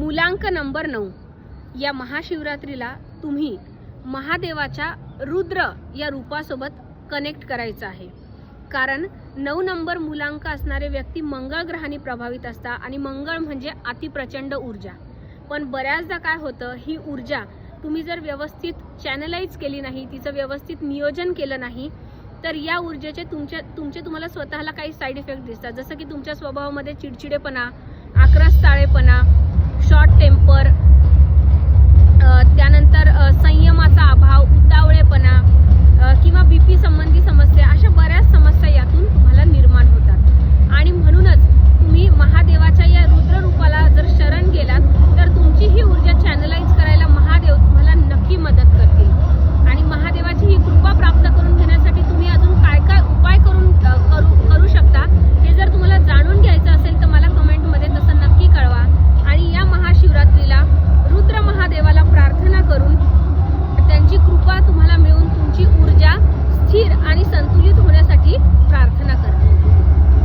मूलांक नंबर 9 या महाशिवरात्रीला तुम्ही महादेवाच्या रुद्र या रूपासोबत कनेक्ट करायचं आहे। कारण 9 नंबर मूलांक असणारे व्यक्ती मंगळ ग्रहाने प्रभावित असतात आणि मंगळ म्हणजे अतिप्रचंड ऊर्जा। पण बऱ्याचदा काय होतं, ही ऊर्जा तुम्ही जर व्यवस्थित चॅनलाइज केली नाही, तिचं व्यवस्थित नियोजन केलं नाही, तर या ऊर्जेचे तुम्हाला स्वतःला काही साईड इफेक्ट दिसतात। जसं की तुमच्या स्वभावामध्ये चिडचिडेपणा, आक्रस्ताळेपणा,